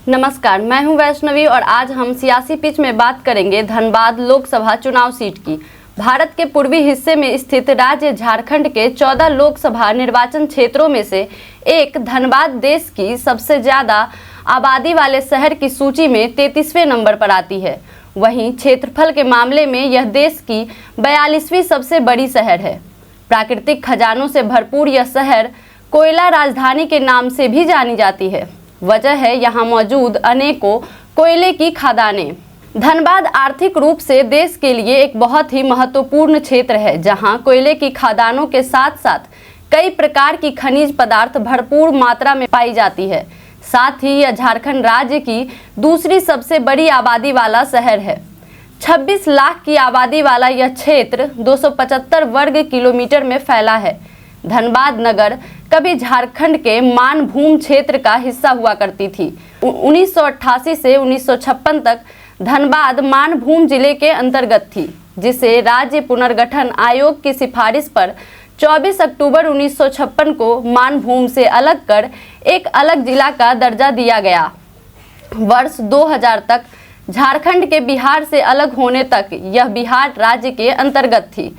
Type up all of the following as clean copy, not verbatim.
नमस्कार, मैं हूं वैष्णवी और आज हम सियासी पिच में बात करेंगे धनबाद लोकसभा चुनाव सीट की। भारत के पूर्वी हिस्से में स्थित राज्य झारखंड के 14 लोकसभा निर्वाचन क्षेत्रों में से एक धनबाद देश की सबसे ज्यादा आबादी वाले शहर की सूची में 33वें नंबर पर आती है। वहीं क्षेत्रफल के मामले में यह देश की 42वीं सबसे बड़ी शहर है। प्राकृतिक खजानों से भरपूर यह शहर कोयला राजधानी के नाम से भी जानी जाती है। वजह है यहाँ मौजूद अनेकों कोयले की खदानें। धनबाद आर्थिक रूप से देश के लिए एक बहुत ही महत्वपूर्ण क्षेत्र है, जहाँ कोयले की खदानों के साथ साथ कई प्रकार की खनिज पदार्थ भरपूर मात्रा में पाई जाती है। साथ ही यह झारखंड राज्य की दूसरी सबसे बड़ी आबादी वाला शहर है। 26 लाख की आबादी वाला यह क्षेत्र 275 वर्ग किलोमीटर में फैला है। धनबाद नगर कभी झारखंड के मानभूम क्षेत्र का हिस्सा हुआ करती थी। 1988 से 1956 तक धनबाद मानभूम जिले के अंतर्गत थी, जिसे राज्य पुनर्गठन आयोग की सिफारिश पर 24 अक्टूबर 1956 को मानभूम से अलग कर एक अलग जिला का दर्जा दिया गया। वर्ष 2000 तक झारखंड के बिहार से अलग होने तक यह बिहार राज्य के अंतर्गत थी,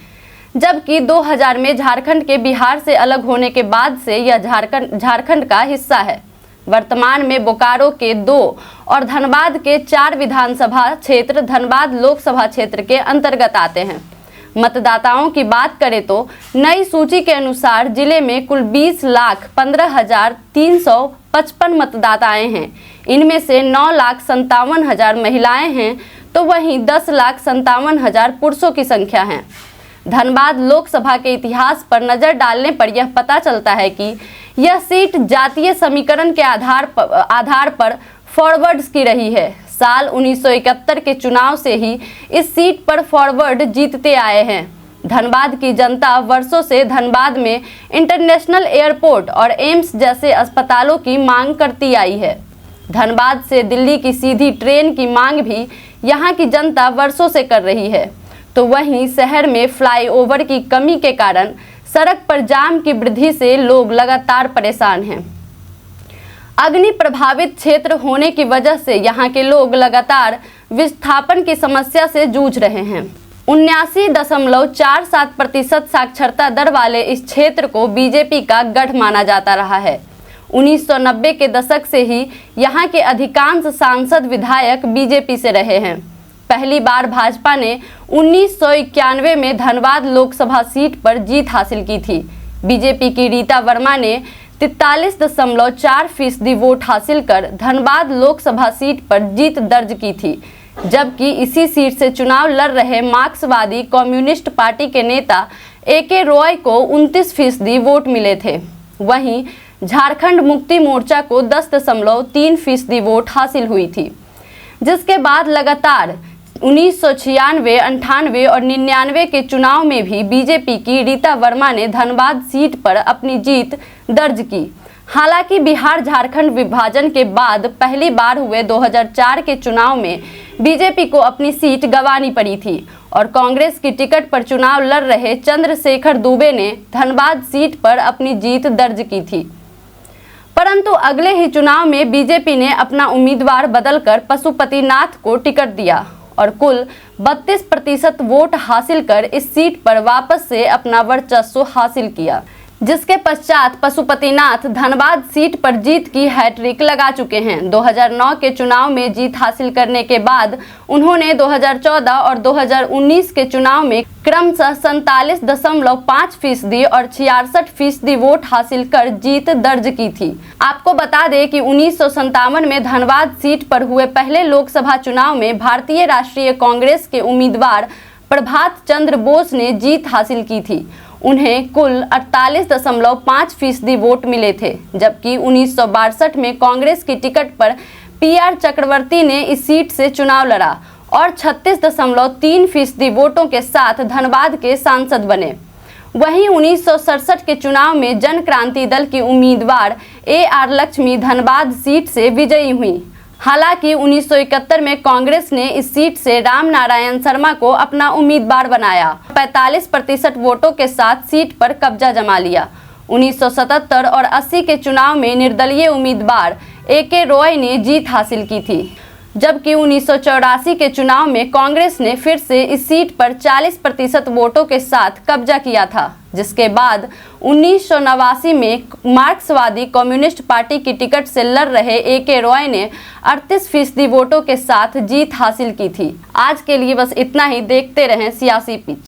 जबकि 2000 में झारखंड के बिहार से अलग होने के बाद से यह झारखंड का हिस्सा है। वर्तमान में बोकारो के 2 और धनबाद के 4 विधानसभा क्षेत्र धनबाद लोकसभा क्षेत्र के अंतर्गत आते हैं। मतदाताओं की बात करें तो नई सूची के अनुसार जिले में कुल 20,15,355 मतदाताएं हैं। इनमें से 9,57,000 महिलाएं हैं, तो वहीं 10,57,000 पुरुषों की संख्या है। धनबाद लोकसभा के इतिहास पर नजर डालने पर यह पता चलता है कि यह सीट जातीय समीकरण के आधार पर फॉरवर्ड्स की रही है। साल 1971 के चुनाव से ही इस सीट पर फॉरवर्ड जीतते आए हैं। धनबाद की जनता वर्षों से धनबाद में इंटरनेशनल एयरपोर्ट और एम्स जैसे अस्पतालों की मांग करती आई है। धनबाद से दिल्ली की सीधी ट्रेन की मांग भी यहाँ की जनता वर्षों से कर रही है। तो वहीं शहर में फ्लाईओवर की कमी के कारण सड़क पर जाम की वृद्धि से लोग लगातार परेशान हैं। अग्नि प्रभावित क्षेत्र होने की वजह से यहाँ के लोग लगातार विस्थापन की समस्या से जूझ रहे हैं। 79.47% साक्षरता दर वाले इस क्षेत्र को बीजेपी का गढ़ माना जाता रहा है। 1990 के दशक से ही यहाँ के अधिकांश सांसद विधायक बीजेपी से रहे हैं। पहली बार भाजपा ने 1991 में धनबाद लोकसभा सीट पर जीत हासिल की थी। बीजेपी की रीता वर्मा ने 43.4% वोट हासिल कर धनबाद लोकसभा सीट पर जीत दर्ज की थी, जबकि इसी सीट से चुनाव लड़ रहे मार्क्सवादी कम्युनिस्ट पार्टी के नेता AK रॉय को 29% वोट मिले थे। वहीं झारखंड मुक्ति मोर्चा को 10.3% वोट हासिल हुई थी, जिसके बाद लगातार 1996, 98 और 99 के चुनाव में भी बीजेपी की रीता वर्मा ने धनबाद सीट पर अपनी जीत दर्ज की। हालांकि बिहार झारखंड विभाजन के बाद पहली बार हुए 2004 के चुनाव में बीजेपी को अपनी सीट गंवानी पड़ी थी और कांग्रेस की टिकट पर चुनाव लड़ रहे चंद्रशेखर दुबे ने धनबाद सीट पर अपनी जीत दर्ज की थी। परंतु अगले ही चुनाव में बीजेपी ने अपना उम्मीदवार बदलकर पशुपतिनाथ को टिकट दिया और कुल 32% वोट हासिल कर इस सीट पर वापस से अपना वर्चस्व हासिल किया, जिसके पश्चात पशुपतिनाथ धनबाद सीट पर जीत की हैट्रिक लगा चुके हैं। 2009 के चुनाव में जीत हासिल करने के बाद उन्होंने 2014 और 2019 के चुनाव में क्रमशः 47.5% और 66% वोट हासिल कर जीत दर्ज की थी। आपको बता दें कि 1957 में धनबाद सीट पर हुए पहले लोकसभा चुनाव में भारतीय राष्ट्रीय कांग्रेस के उम्मीदवार प्रभात चंद्र बोस ने जीत हासिल की थी। उन्हें कुल 48.5% वोट मिले थे, जबकि 1962 में कांग्रेस की टिकट पर PR चक्रवर्ती ने इस सीट से चुनाव लड़ा और 36.3% वोटों के साथ धनबाद के सांसद बने। वहीं 1967 के चुनाव में जन क्रांति दल की उम्मीदवार AR लक्ष्मी धनबाद सीट से विजयी हुई। हालांकि 1971 में कांग्रेस ने इस सीट से राम नारायण शर्मा को अपना उम्मीदवार बनाया। 45% वोटों के साथ सीट पर कब्जा जमा लिया। 1977 और 80 के चुनाव में निर्दलीय उम्मीदवार AK रॉय ने जीत हासिल की थी, जबकि 1984 के चुनाव में कांग्रेस ने फिर से इस सीट पर 40% वोटों के साथ कब्जा किया था, जिसके बाद 1989 में मार्क्सवादी कम्युनिस्ट पार्टी की टिकट से लड़ रहे AK रॉय ने 38% वोटों के साथ जीत हासिल की थी। आज के लिए बस इतना ही। देखते रहें सियासी पिच।